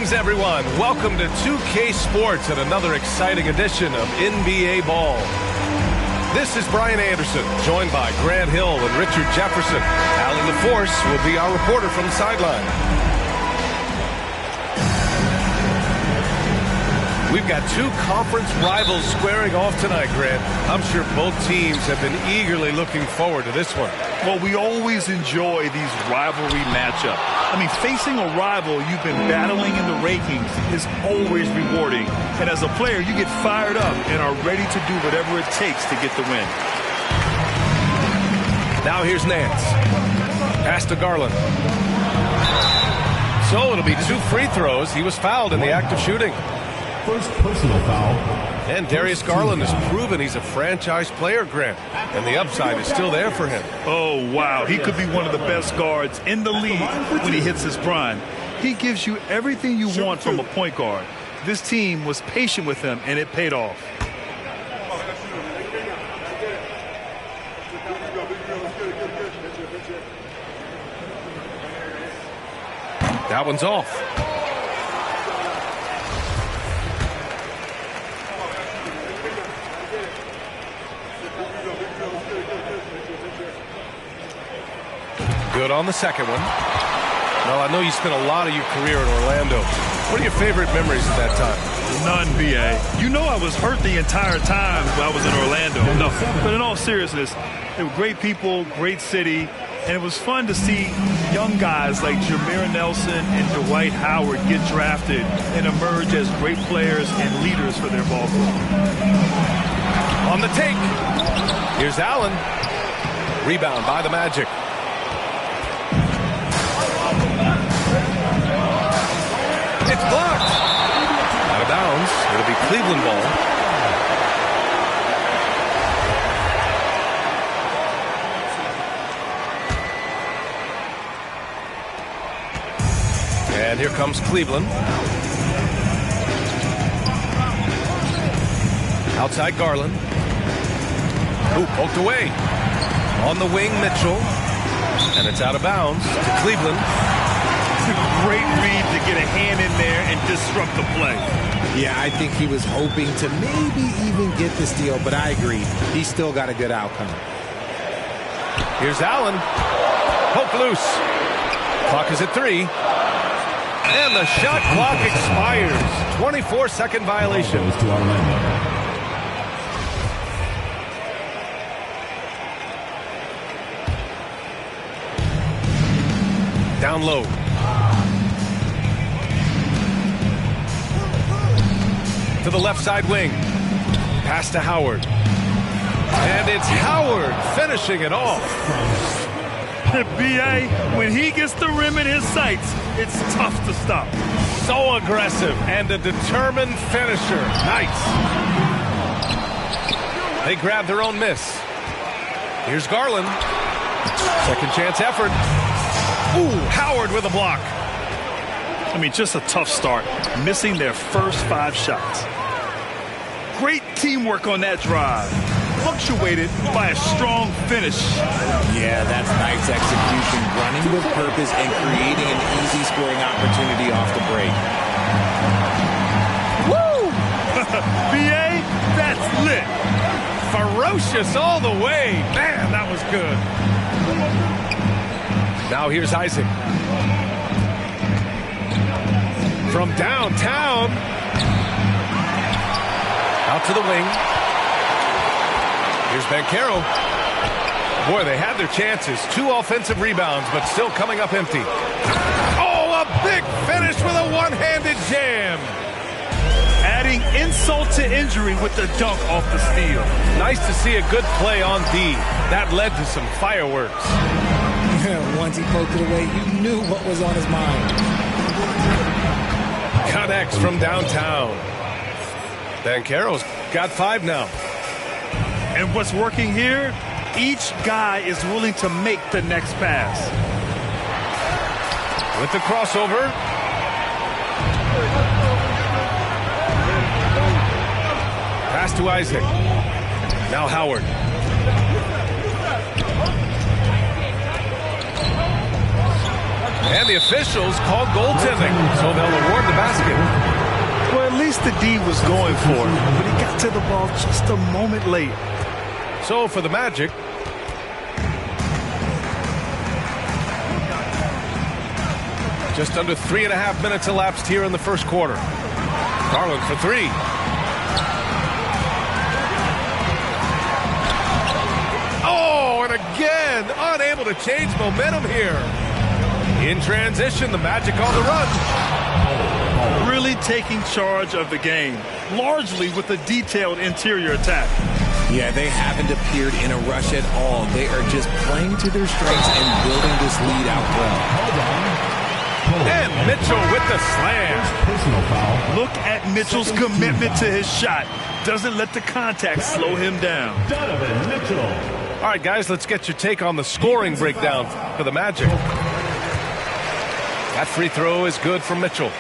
Greetings, everyone. Welcome to 2K Sports and another exciting edition of NBA Ball. This is Brian Anderson, joined by Grant Hill and Richard Jefferson. Alan LaForce will be our reporter from the sideline. We've got two conference rivals squaring off tonight, Grant. I'm sure both teams have been eagerly looking forward to this one. Well, we always enjoy these rivalry matchups. I mean, facing a rival you've been battling in the rankings is always rewarding. And as a player, you get fired up and are ready to do whatever it takes to get the win. Now here's Nance. Pass to Garland. So it'll be 2 free throws. He was fouled in the act of shooting. First personal foul. And Darius Garland has proven he's a franchise player, Grant. And the upside is still there for him. Oh, wow. He could be one of the best guards in the league when he hits his prime. He gives you everything you want from a point guard. This team was patient with him, and it paid off. That one's off. Good on the second one. Well, I know you spent a lot of your career in Orlando. What are your favorite memories of that time? None, B.A. You know I was hurt the entire time when I was in Orlando. No, but in all seriousness, they were great people, great city, and it was fun to see young guys like Jameer Nelson and Dwight Howard get drafted and emerge as great players and leaders for their ball club. On the take. Here's Allen. Rebound by the Magic. It's blocked. Out of bounds. It'll be Cleveland ball. And here comes Cleveland. Outside Garland. Ooh, poked away. On the wing, Mitchell. And it's out of bounds to Cleveland. It's a great read to get a hand in there and disrupt the play. Yeah, I think he was hoping to maybe even get the steal, but I agree. He's still got a good outcome. Here's Allen. Poke loose. Clock is at 3. And the shot clock expires. 24-second violation. Goes to Orlando. Down low. To the left side wing. Pass to Howard. And it's Howard finishing it off. B.A., when he gets the rim in his sights, it's tough to stop. So aggressive and a determined finisher. Nice. They grab their own miss. Here's Garland. Second chance effort. Ooh, Howard with a block. I mean, just a tough start, missing their first 5 shots. Great teamwork on that drive, punctuated by a strong finish. Yeah, that's nice execution, running with purpose and creating an easy scoring opportunity off the break. Woo! B.A., that's lit. Ferocious all the way. Man, that was good. Now here's Isaac. From downtown. Out to the wing. Here's Banchero. Boy, they had their chances. 2 offensive rebounds, but still coming up empty. Oh, a big finish with a one-handed jam. Adding insult to injury with the dunk off the steal. Nice to see a good play on D. That led to some fireworks. Once he poked it away, you knew what was on his mind. Connects from downtown. Banchero's got 5 now. And what's working here? Each guy is willing to make the next pass. With the crossover. Pass to Isaac. Now Howard. And the officials called goaltending, so they'll award the basket. Well, at least the D was going for it, but he got to the ball just a moment late. So for the Magic, just under 3.5 minutes elapsed here in the first quarter. Garland for three. Oh, and again, unable to change momentum here. In transition, the Magic on the run. Really taking charge of the game, largely with a detailed interior attack. Yeah, they haven't appeared in a rush at all. They are just playing to their strengths and building this lead out well. And Mitchell with the slam. Personal foul. Look at Mitchell's commitment to his shot. Doesn't let the contact slow him down. Donovan Mitchell. All right, guys, let's get your take on the scoring breakdown for the Magic. That free throw is good for Mitchell.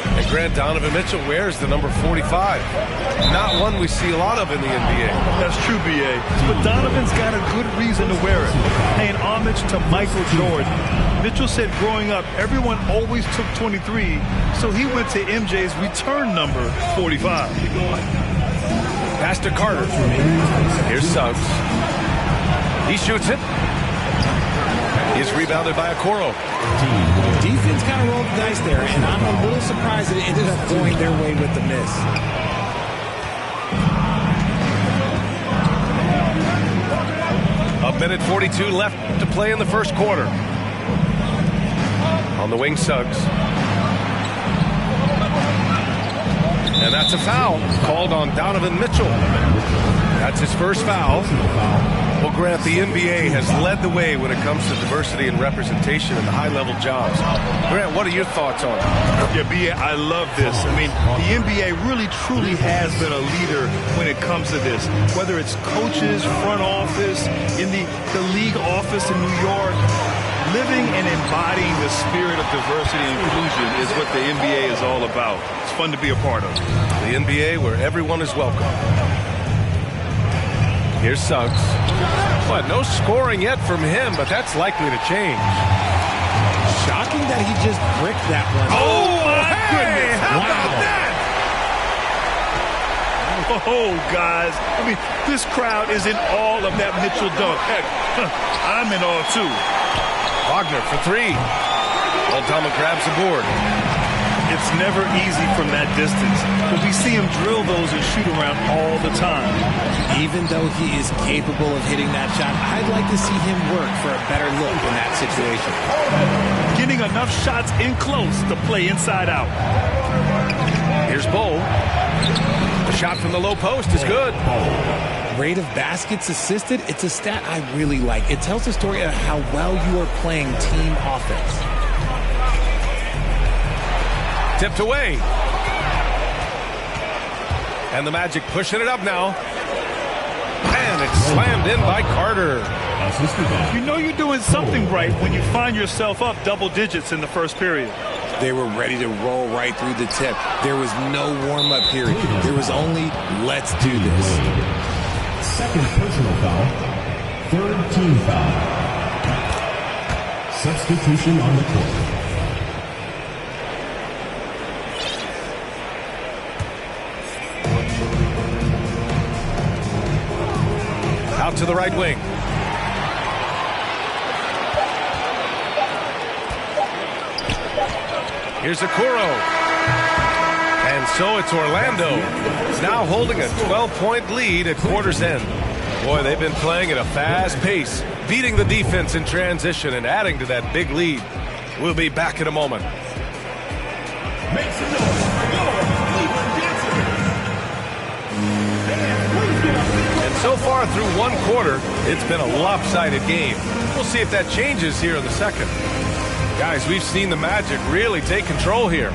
And Grant, Donovan Mitchell wears the number 45. Not one we see a lot of in the NBA. That's true, B.A. But Donovan's got a good reason to wear it. Paying homage to Michael Jordan. Mitchell said growing up, everyone always took 23, so he went to MJ's return number 45. Pass to Carter. Here's Suggs. He shoots it. He's rebounded by Okoro. Defense kind of rolled the dice there, and I'm a little surprised that it ended up going their way with the miss. A minute 42 left to play in the first quarter. On the wing, Suggs. And that's a foul called on Donovan Mitchell. That's his first foul. Well, Grant, the NBA has led the way when it comes to diversity and representation in the high-level jobs. Grant, what are your thoughts on it? Yeah, B.A., I love this. I mean, the NBA really, truly has been a leader when it comes to this. Whether it's coaches, front office, in the league office in New York, living and embodying the spirit of diversity and inclusion is what the NBA is all about. It's fun to be a part of. The NBA where everyone is welcome. Here's Suggs. But no scoring yet from him, but that's likely to change. Shocking that he just bricked that one. Oh, my goodness. How about that? Oh, guys. I mean, this crowd is in awe of that Mitchell dunk. Heck, I'm in awe, too. Wagner for three. Oldtimer grabs the board. It's never easy from that distance, but we see him drill those and shoot around all the time. Even though he is capable of hitting that shot, I'd like to see him work for a better look in that situation. Getting enough shots in close to play inside out. Here's Bull. The shot from the low post is good. Rate of baskets assisted, it's a stat I really like. It tells the story of how well you are playing team offense. Tipped away. And the Magic pushing it up now. And it's slammed in by Carter. You know you're doing something right when you find yourself up double digits in the first period. They were ready to roll right through the tip. There was no warm-up period. There was only, let's do this. Second personal foul. Third team foul. Substitution on the court. Out to the right wing. Here's Okoro. And so it's Orlando, now holding a 12-point lead at quarter's end. Boy, they've been playing at a fast pace, beating the defense in transition and adding to that big lead. We'll be back in a moment. Make some noise for your Cleveland Dancers. And so far through one quarter, it's been a lopsided game. We'll see if that changes here in the second. Guys, we've seen the Magic really take control here.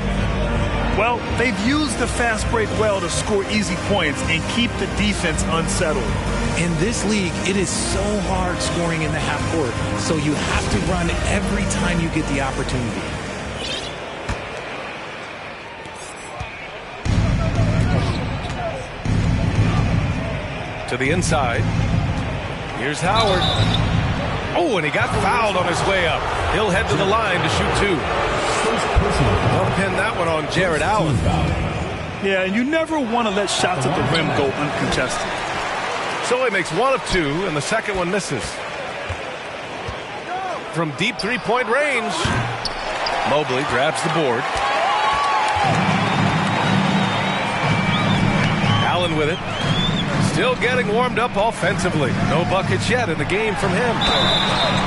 Well, they've used the fast break well to score easy points and keep the defense unsettled. In this league, it is so hard scoring in the half court, so you have to run every time you get the opportunity. To the inside. Here's Howard. Oh, and he got fouled on his way up. He'll head to the line to shoot 2. Don't pin that one on Jared Allen. Yeah, and you never want to let shots at the rim go uncontested. So he makes 1 of 2, and the second one misses. From deep three-point range, Mobley grabs the board. Allen with it. Still getting warmed up offensively. No buckets yet in the game from him.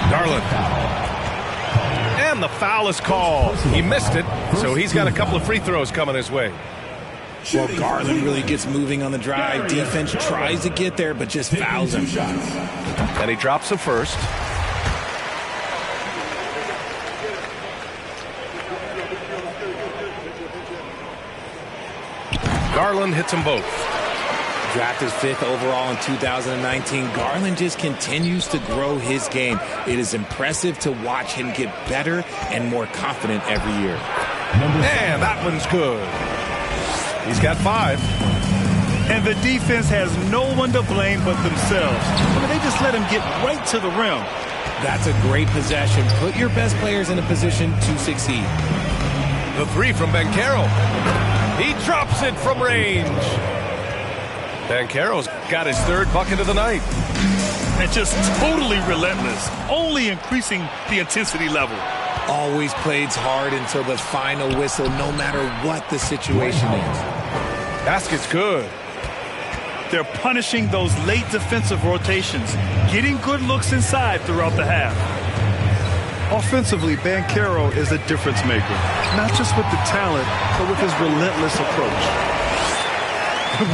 Garland. And the foul is called. He missed it, so he's got a couple of free throws coming his way. Well, Garland really gets moving on the drive. Defense tries to get there, but just fouls him. And he drops the first. Garland hits them both. Drafted 5th overall in 2019, Garland just continues to grow his game. It is impressive to watch him get better and more confident every year. And that one's good. He's got 5. And the defense has no one to blame but themselves. I mean, they just let him get right to the rim. That's a great possession. Put your best players in a position to succeed. The 3 from Banchero. He drops it from range. Banchero's got his 3rd bucket of the night. And just totally relentless, only increasing the intensity level. Always plays hard until the final whistle, no matter what the situation is. Basket's good. They're punishing those late defensive rotations, getting good looks inside throughout the half. Offensively, Banchero is a difference maker, not just with the talent, but with his relentless approach.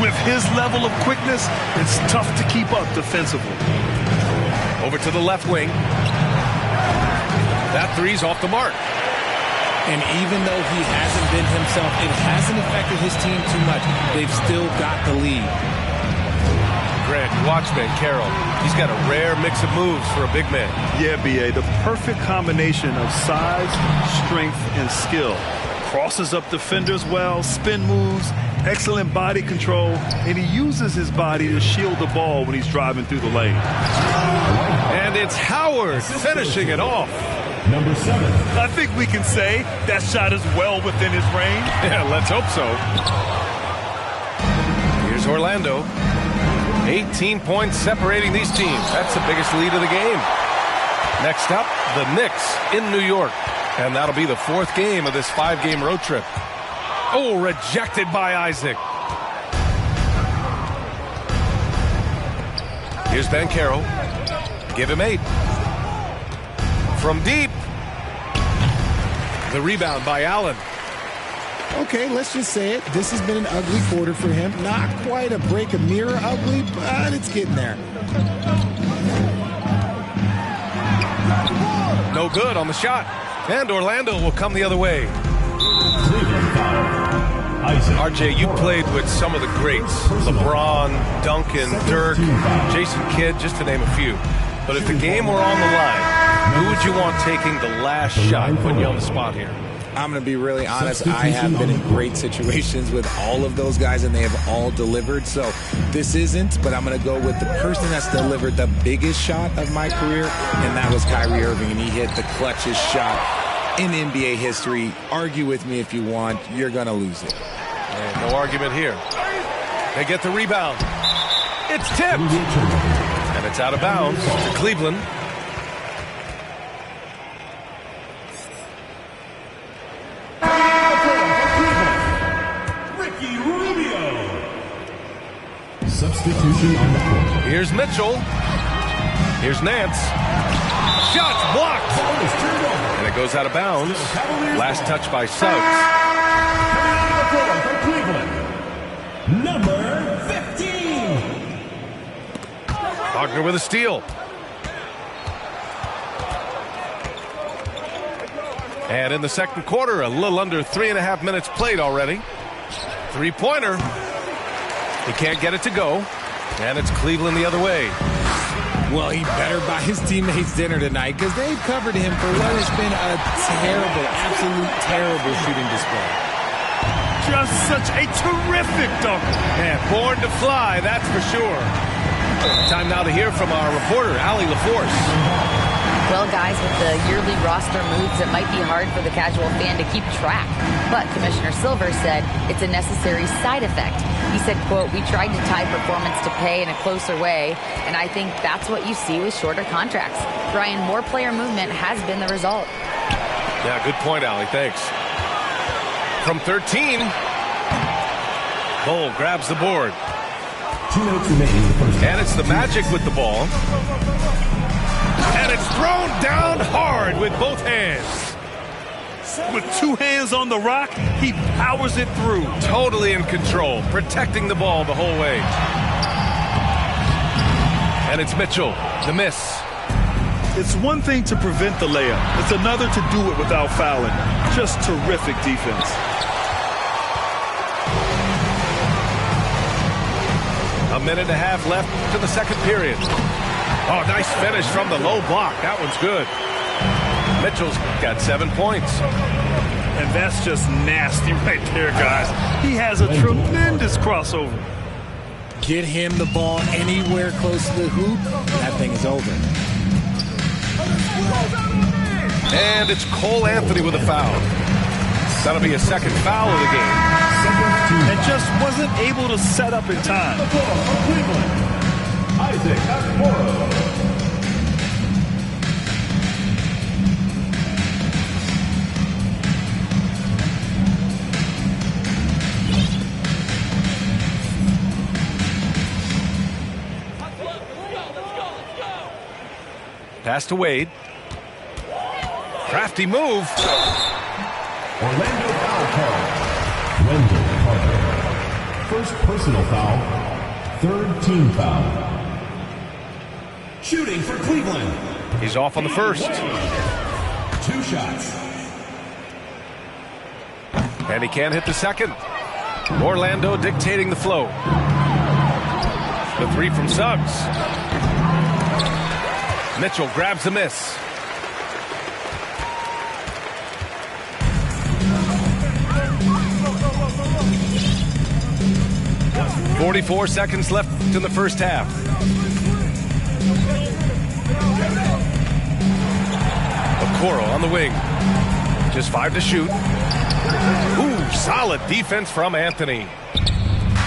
With his level of quickness, it's tough to keep up defensively. Over to the left wing. That 3's off the mark. And even though he hasn't been himself, it hasn't affected his team too much. They've still got the lead. Grant, watch Banchero. He's got a rare mix of moves for a big man. Yeah, B.A., the perfect combination of size, strength, and skill. Crosses up defenders well, spin moves, excellent body control, and he uses his body to shield the ball when he's driving through the lane. And it's Howard finishing it off. Number 7. I think we can say that shot is well within his range. Yeah, let's hope so. Here's Orlando. 18 points separating these teams. That's the biggest lead of the game. Next up, the Knicks in New York. And that'll be the 4th game of this 5-game road trip. Oh, rejected by Isaac. Here's Banchero. Give him 8. From deep. The rebound by Allen. Okay, let's just say it. This has been an ugly quarter for him. Not quite a break a mirror ugly, but it's getting there. No good on the shot. And Orlando will come the other way. RJ, you played with some of the greats. LeBron, Duncan, Dirk, Jason Kidd, just to name a few. But if the game were on the line, who would you want taking the last shot? Putting you on the spot here. I'm going to be really honest. I have been in great situations with all of those guys, and they have all delivered. So this isn't, but I'm going to go with the person that's delivered the biggest shot of my career, and that was Kyrie Irving, and he hit the clutchest shot in NBA history. Argue with me if you want. You're going to lose it. And no argument here. They get the rebound. It's tipped. And it's out of bounds to Cleveland. Substitution on the court. Here's Mitchell. Here's Nance. Shots blocked. And it goes out of bounds. Last touch by Suggs. Number 15. Wagner with a steal. And in the second quarter, a little under 3.5 minutes played already. Three-pointer. He can't get it to go. And it's Cleveland the other way. Well, he better buy his teammates dinner tonight because they've covered him for what has been a terrible, absolute terrible shooting display. Just such a terrific dunker. Man, born to fly, that's for sure. Time now to hear from our reporter, Allie LaForce. Well, guys, with the yearly roster moves, it might be hard for the casual fan to keep track. But Commissioner Silver said it's a necessary side effect. He said, quote, "We tried to tie performance to pay in a closer way, and I think that's what you see with shorter contracts." Brian, more player movement has been the result. Yeah, good point, Allie. Thanks. From 13, Cole grabs the board. 2 minutes remaining in the first. And it's the Magic with the ball. And it's thrown down hard with both hands. With 2 hands on the rock, he powers it through. Totally in control, protecting the ball the whole way. And it's Mitchell, the miss. It's one thing to prevent the layup. It's another to do it without fouling. Just terrific defense. A minute and a half left to the second period. Oh, nice finish from the low block. That one's good. Mitchell's got 7 points. And that's just nasty right there, guys. He has a tremendous crossover. Get him the ball anywhere close to the hoop, that thing is over. And it's Cole Anthony with a foul. That'll be a second foul of the game. And just wasn't able to set up in time. Pass to Wade. Crafty move. Orlando foul call. Wendell Carter. First personal foul. Third team foul. Shooting for Cleveland. He's off on the first. 2 shots. And he can't hit the second. Orlando dictating the flow. The 3 from Suggs. Mitchell grabs the miss. "44 seconds left in the first half." Okoro on the wing. Just 5 to shoot. Ooh, solid defense from Anthony.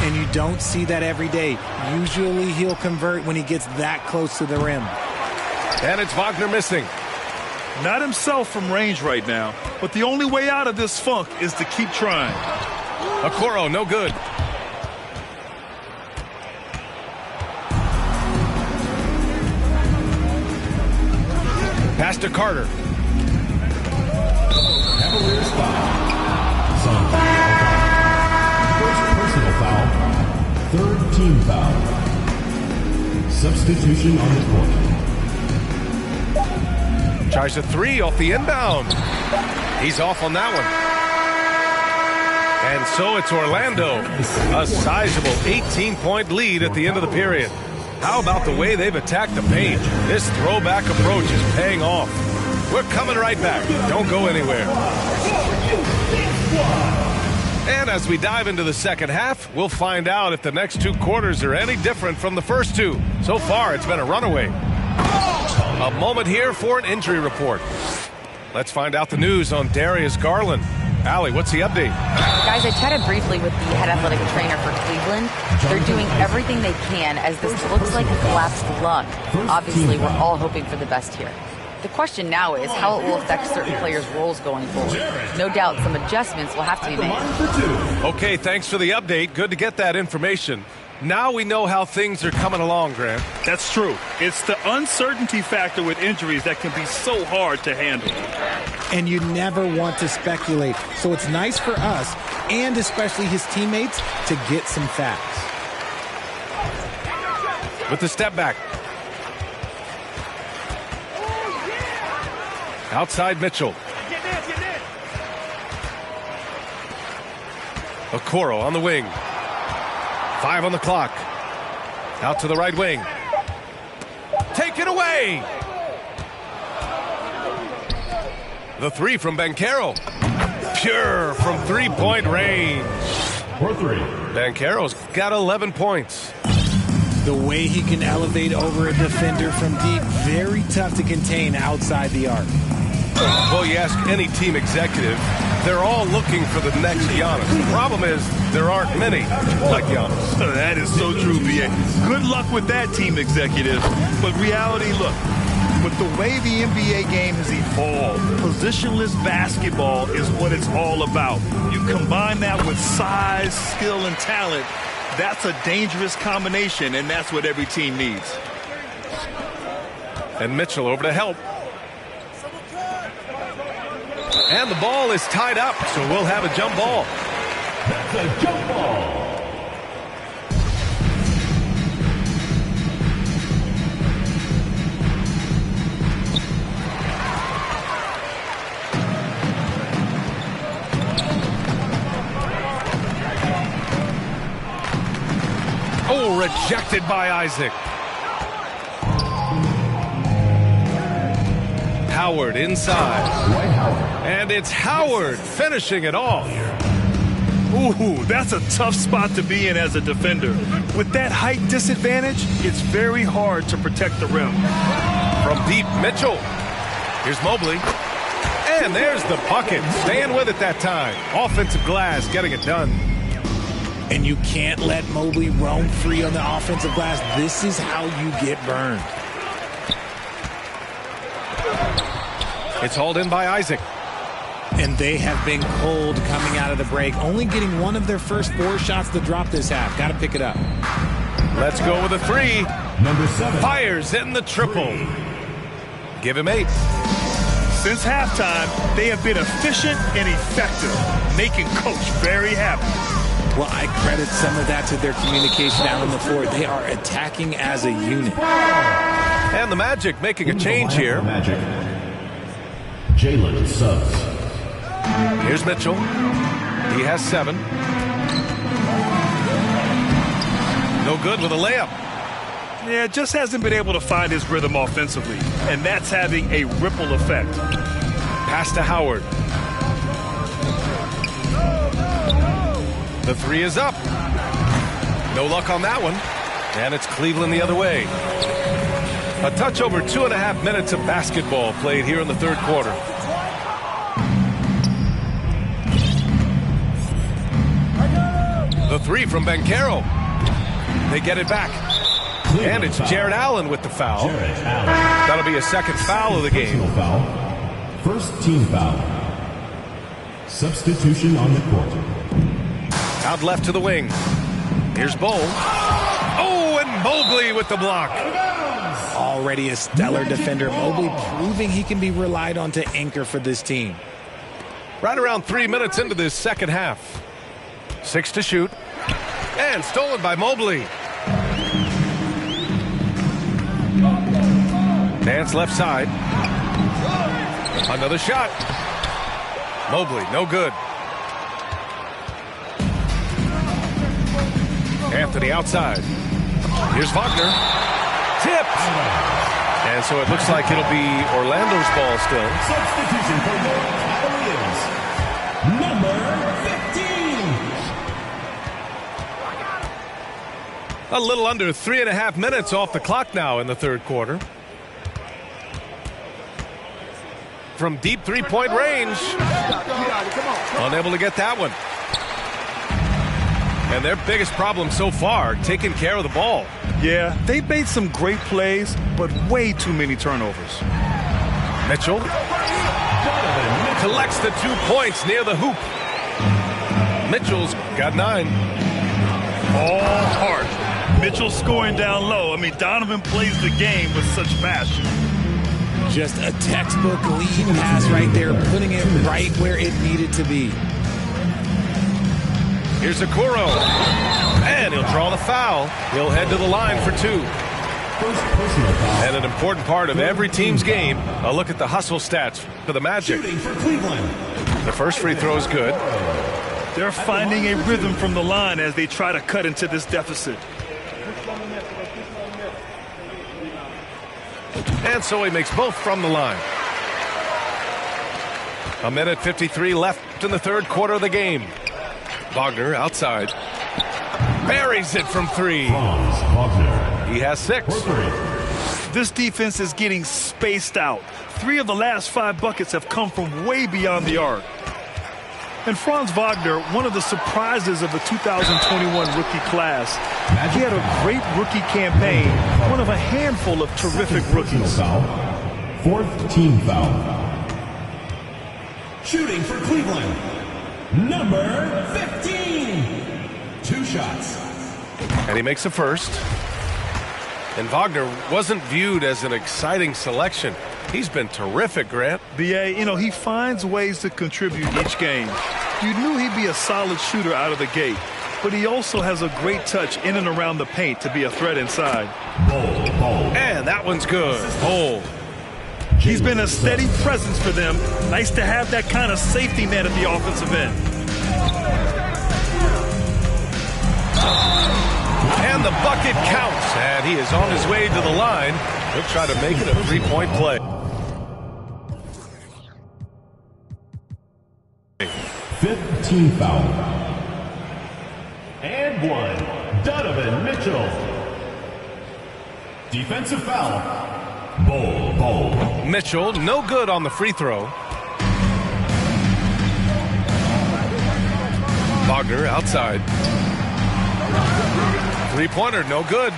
And you don't see that every day. Usually he'll convert when he gets that close to the rim. And it's Wagner missing. Not himself from range right now, but the only way out of this funk is to keep trying. Okoro, no good. Pass to Carter. Cavaliers foul. First personal foul. Third team foul. Substitution on the court. Tries a 3 off the inbound. He's off on that one. And so it's Orlando. A sizable 18-point lead at the end of the period. How about the way they've attacked the paint? This throwback approach is paying off. We're coming right back. Don't go anywhere. And as we dive into the second half, we'll find out if the next 2 quarters are any different from the first 2. So far, it's been a runaway. A moment here for an injury report. Let's find out the news on Darius Garland. Allie, what's the update? Guys, I chatted briefly with the head athletic trainer for Cleveland. They're doing everything they can as this looks like a collapsed lung. Obviously, we're all hoping for the best here. The question now is how it will affect certain players' roles going forward. No doubt some adjustments will have to be made. Okay, thanks for the update. Good to get that information. Now we know how things are coming along, Grant. That's true. It's the uncertainty factor with injuries that can be so hard to handle. And you never want to speculate. So it's nice for us, and especially his teammates, to get some facts. With the step back. Outside Mitchell. Okoro on the wing. 5 on the clock. Out to the right wing. Take it away. The 3 from Banchero. Pure from 3-point range. For 3. Banchero's got 11 points. The way he can elevate over a defender from deep, very tough to contain outside the arc. Well, you ask any team executive, they're all looking for the next Giannis. The problem is there aren't many like Giannis. That is so true, B.A. Good luck with that, team executive. But reality, look, with the way the NBA game has evolved, positionless basketball is what it's all about. You combine that with size, skill, and talent, that's a dangerous combination, and that's what every team needs. And Mitchell over to help. And the ball is tied up, so we'll have a jump ball. That's a jump ball. Oh, rejected by Isaac. Howard inside. And it's Howard finishing it off. Ooh, that's a tough spot to be in as a defender. With that height disadvantage, it's very hard to protect the rim. From deep, Mitchell. Here's Mobley. And there's the bucket. Staying with it that time. Offensive glass, getting it done. And you can't let Mobley roam free on the offensive glass. This is how you get burned. It's hauled in by Isaac. And they have been cold coming out of the break. Only getting one of their first 4 shots to drop this half. Got to pick it up. Let's go with a 3. Number 7. Fires in the triple. Give him 8. Since halftime, they have been efficient and effective, making Coach very happy. Well, I credit some of that to their communication out on the floor. They are attacking as a unit. And the Magic making a change here. Magic. Jalen Suggs. Here's Mitchell. He has 7. No good with a layup. Yeah, just hasn't been able to find his rhythm offensively, and that's having a ripple effect. Pass to Howard. The 3 is up. No luck on that one. And it's Cleveland the other way. A touch over 2.5 minutes of basketball played here in the third quarter. The 3 from Banchero. They get it back. And it's Jared Allen with the foul. That'll be a second foul of the game. First team foul. Substitution on the court. Out left to the wing. Here's Bowl. Oh, and Mobley with the block. Already a stellar defender. Mobley proving he can be relied on to anchor for this team. Right around 3 minutes into this second half. 6 to shoot. And stolen by Mobley. Dance left side. Another shot. Mobley, no good. Anthony outside. Here's Wagner. Tipped. And so it looks like it'll be Orlando's ball still. Substitution for the Cavaliers. Number 15. A little under 3.5 minutes off the clock now in the third quarter. From deep three-point range. Unable to get that one. And their biggest problem so far, taking care of the ball. Yeah, they've made some great plays, but way too many turnovers. Mitchell collects the 2 points near the hoop. Mitchell's got 9. All heart. Mitchell scoring down low. I mean, Donovan plays the game with such passion. Just a textbook lead pass right there, putting it right where it needed to be. Here's Okoro. And he'll draw the foul. He'll head to the line for 2. And an important part of every team's game, a look at the hustle stats for the Magic. For Cleveland. The first free throw is good. They're finding a rhythm from the line as they try to cut into this deficit. And so he makes both from the line. 1:53 left in the third quarter of the game. Wagner outside. Buries it from 3. He has 6. This defense is getting spaced out. 3 of the last 5 buckets have come from way beyond the arc. And Franz Wagner, one of the surprises of the 2021 rookie class. He had a great rookie campaign, one of a handful of terrific rookies. 4th team foul. Shooting for Cleveland, number 15. 2 shots. And he makes the first. And Wagner wasn't viewed as an exciting selection. He's been terrific, Grant. B.A., you know, he finds ways to contribute each game. You knew he'd be a solid shooter out of the gate, but he also has a great touch in and around the paint to be a threat inside. And that one's good. Hole. He's been a steady presence for them. Nice to have that kind of safety net at the offensive end. And the bucket counts, and he is on his way to the line. He'll try to make it a 3-point play. 5th team foul. And 1, Donovan Mitchell. Defensive foul. Ball. Mitchell, no good on the free throw. Wagner outside. 3-pointer, no good.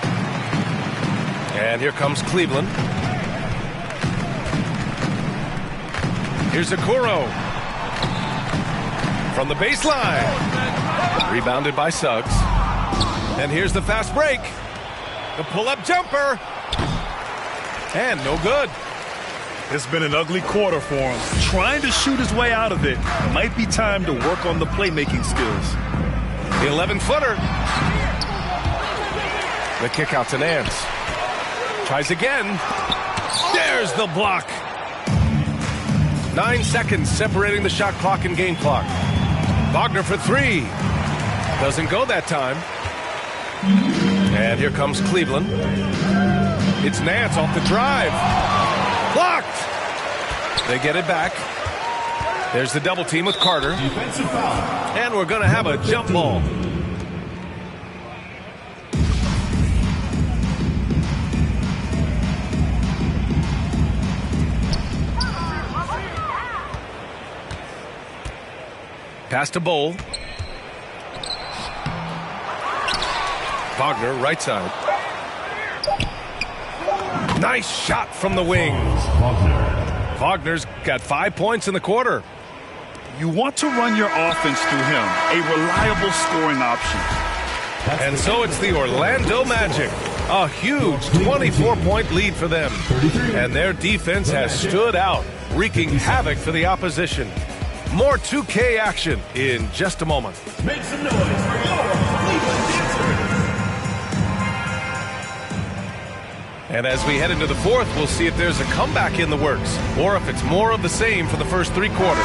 And here comes Cleveland. Here's Okoro. From the baseline. Rebounded by Suggs. And here's the fast break. The pull-up jumper. And no good. It's been an ugly quarter for him. Trying to shoot his way out of it. Might be time to work on the playmaking skills. The 11-footer. The kick out to Nance. Tries again. There's the block. 9 seconds separating the shot clock and game clock. Wagner for 3. Doesn't go that time. And here comes Cleveland. It's Nance off the drive. Blocked. They get it back. There's the double team with Carter. Defensive foul. And we're going to have a jump ball. Pass to Bowl. Wagner, right side. Nice shot from the wing. Wagner's got 5 points in the quarter. You want to run your offense through him, a reliable scoring option. And so it's the Orlando Magic. A huge 24-point lead for them. And their defense has stood out, wreaking havoc for the opposition. More 2K action in just a moment. Make some noise for your Cleveland Dancers. And as we head into the fourth, we'll see if there's a comeback in the works or if it's more of the same for the first 3 quarters.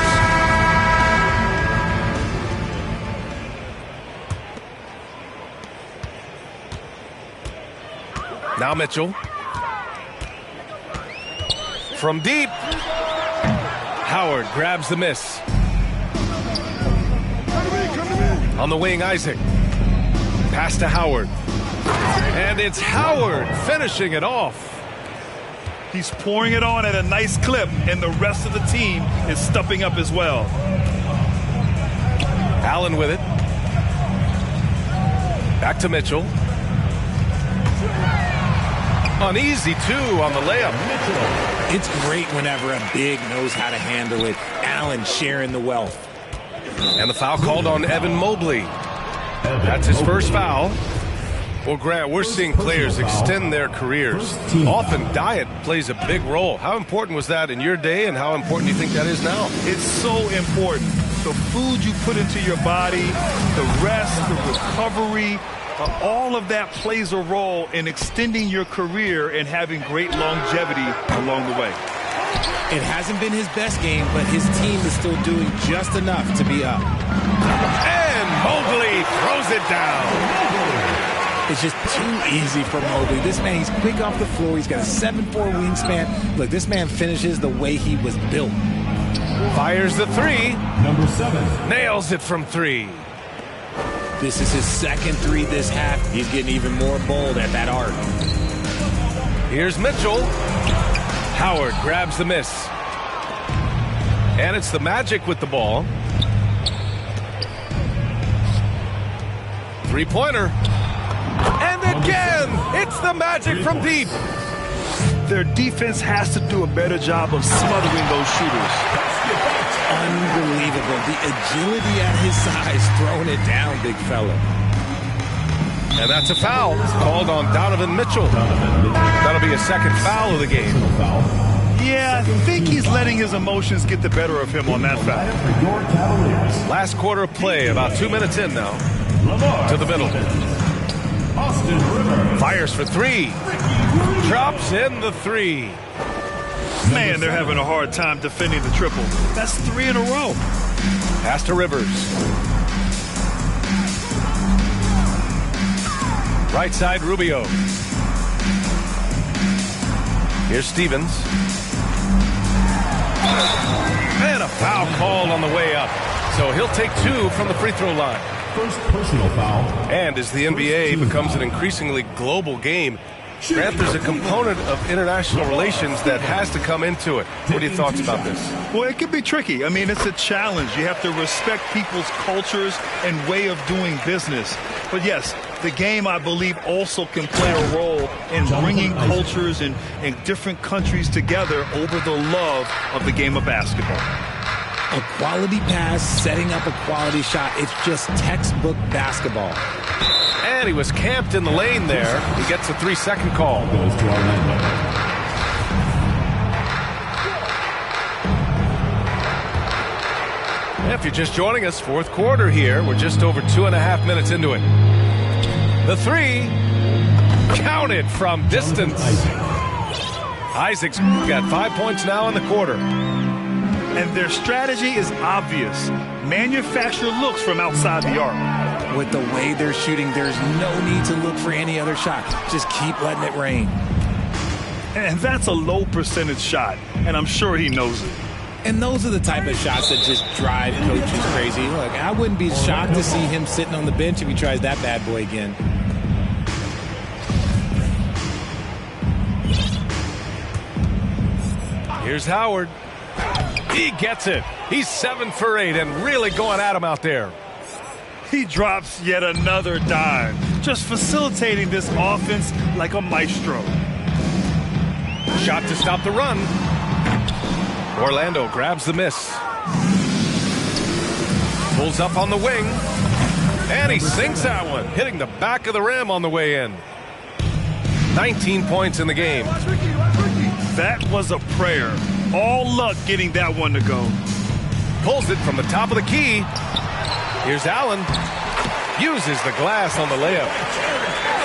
Now Mitchell. From deep. Howard grabs the miss. On the wing, Isaac. Pass to Howard. And it's Howard finishing it off. He's pouring it on at a nice clip, and the rest of the team is stepping up as well. Allen with it. Back to Mitchell. Uneasy, too, on the layup. It's great whenever a big knows how to handle it. Allen sharing the wealth. And the foul called on Evan Mobley. That's his first foul. Well, Grant, we're seeing players extend their careers. Often diet plays a big role. How important was that in your day, and how important do you think that is now? It's so important. The food you put into your body, the rest, the recovery, all of that plays a role in extending your career and having great longevity along the way. It hasn't been his best game, but his team is still doing just enough to be up. And Mobley throws it down. It's just too easy for Mobley. This man, he's quick off the floor. He's got a 7'4" wingspan. Look, this man finishes the way he was built. Fires the 3. Number 7. Nails it from 3. This is his second three this half. He's getting even more bold at that arc. Here's Mitchell. Howard grabs the miss. And it's the Magic with the ball. Three-pointer. And again, it's the Magic from deep. Their defense has to do a better job of smothering those shooters. Unbelievable. The agility at his size, throwing it down, big fella. And that's a foul called on Donovan Mitchell. That'll be a second foul of the game. Yeah, I think he's letting his emotions get the better of him on that foul. Last quarter of play, about 2 minutes in now. To the middle. Fires for three. Drops in the three. Man, they're having a hard time defending the triple. That's 3 in a row. Pass to Rivers. Right side, Rubio. Here's Stevens. And a foul called on the way up. So he'll take 2 from the free throw line. First personal foul. And as the NBA becomes an increasingly global game, Grant, there's a component of international relations that has to come into it. What are your thoughts about this? Well, it can be tricky. I mean, it's a challenge. You have to respect people's cultures and way of doing business. But yes, the game, I believe, also can play a role in bringing cultures and different countries together over the love of the game of basketball. A quality pass, setting up a quality shot. It's just textbook basketball. And he was camped in the lane there. He gets a 3-second call. Goes to Orlando. If you're just joining us, fourth quarter here. We're just over 2.5 minutes into it. The three, counted from distance. Isaac's got 5 points now in the quarter. And their strategy is obvious. Manufacture looks from outside the arc. With the way they're shooting, there's no need to look for any other shot. Just keep letting it rain. And that's a low percentage shot, and I'm sure he knows it. And those are the type of shots that just drive coaches crazy. Look, I wouldn't be shocked to see him sitting on the bench if he tries that bad boy again. Here's Howard. He gets it. He's 7 for 8 and really going at him out there. He drops yet another dime, just facilitating this offense like a maestro. Shot to stop the run. Orlando grabs the miss. Pulls up on the wing. And he sinks that one, hitting the back of the rim on the way in. 19 points in the game. That was a prayer. All luck getting that one to go. Pulls it from the top of the key. Here's Allen. Uses the glass on the layup.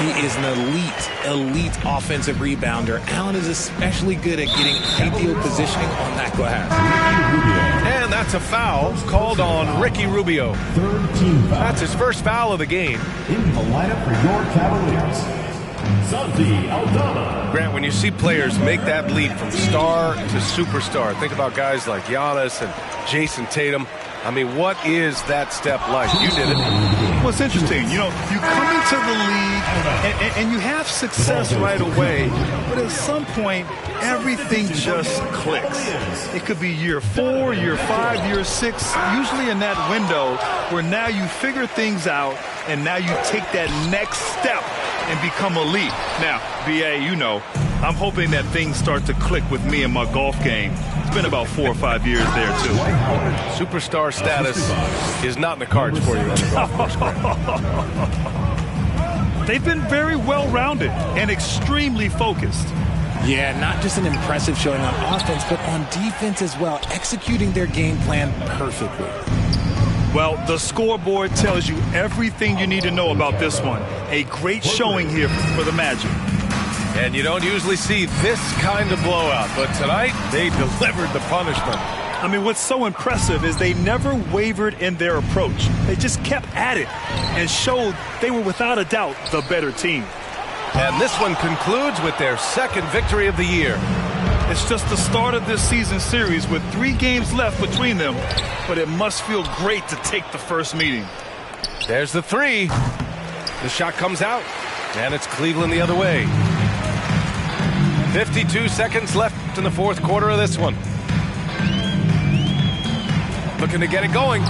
He is an elite offensive rebounder. Allen is especially good at getting ideal positioning on that glass. And that's a foul called on Ricky Rubio. Third team foul. That's his first foul of the game. In the lineup for your Cavaliers, Santi Aldama. Grant, when you see players make that leap from star to superstar, think about guys like Giannis and Jason Tatum. I mean, what is that step like? You did it. Well, it's interesting. You know, you come into the league and you have success right away, but at some point, everything just clicks. It could be year 4, year 5, year 6, usually in that window where now you figure things out and now you take that next step and become elite. Now, BA, you know, I'm hoping that things start to click with me in my golf game. It's been about 4 or 5 years there, too. Superstar status is not in the cards for you on the golf course, Grant. They've been very well-rounded and extremely focused. Yeah, not just an impressive showing on offense, but on defense as well, executing their game plan perfectly. Well, the scoreboard tells you everything you need to know about this one. A great showing here for the Magic. And you don't usually see this kind of blowout, but tonight they delivered the punishment. I mean, what's so impressive is they never wavered in their approach. They just kept at it and showed they were without a doubt the better team. And this one concludes with their second victory of the year. It's just the start of this season series with 3 games left between them, but it must feel great to take the first meeting. There's the three. The shot comes out, and it's Cleveland the other way. 52 seconds left in the fourth quarter of this one. Looking to get it going.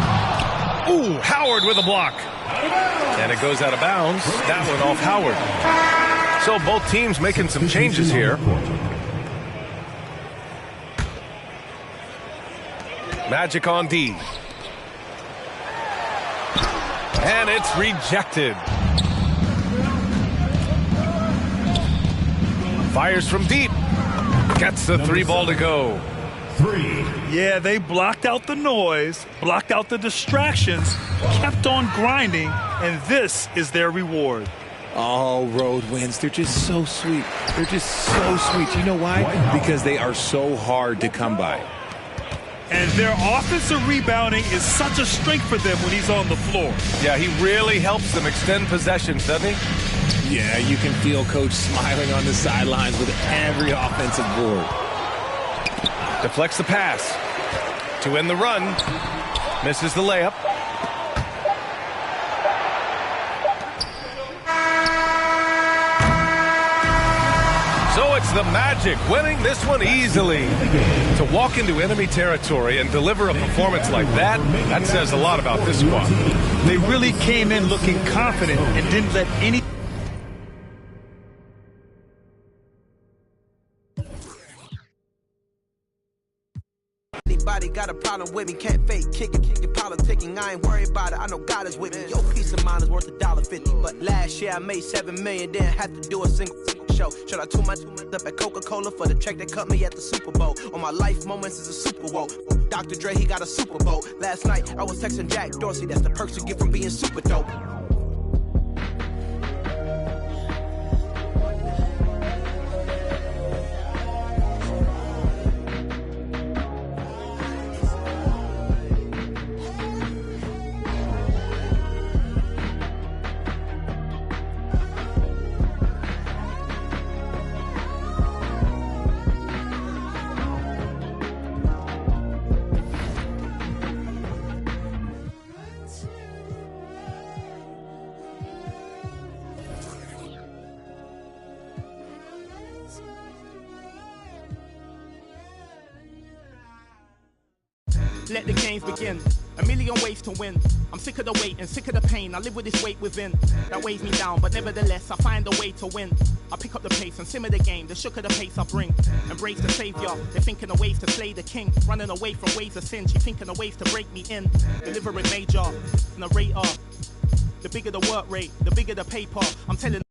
Ooh, Howard with a block. And it goes out of bounds. That one off Howard. So both teams making some changes here. Magic on D. And it's rejected. Fires from deep. Gets the three ball to go. Yeah, they blocked out the noise, blocked out the distractions, kept on grinding, and this is their reward. All road wins. They're just so sweet. They're just so sweet. You know why? Because they are so hard to come by. And their offensive rebounding is such a strength for them when he's on the floor. Yeah, he really helps them extend possessions, doesn't he? Yeah, you can feel Coach smiling on the sidelines with every offensive board. Deflects the pass. To end the run. Misses the layup. So it's the Magic winning this one easily. To walk into enemy territory and deliver a performance like that, that says a lot about this squad. They really came in looking confident and didn't let any... Anybody got a problem with me, can't fake kick it, your politicking, I ain't worried about it, I know God is with me. Your peace of mind is worth $1.50. But last year I made $7 million, didn't have to do a single show. Should I tune my up at Coca-Cola for the check that cut me at the Super Bowl? On my life moments is a Super Bowl. Dr. Dre, he got a Super Bowl. Last night I was texting Jack Dorsey, that's the perks you get from being super dope. Let the games begin. A million ways to win. I'm sick of the wait and sick of the pain. I live with this weight within that weighs me down, but nevertheless I find a way to win. I pick up the pace and simmer the game. The shook of the pace I bring. Embrace the savior. They're thinking of ways to slay the king. Running away from ways of sin. She thinking of ways to break me in. Delivering major, narrator. The bigger the work rate, the bigger the paper. I'm telling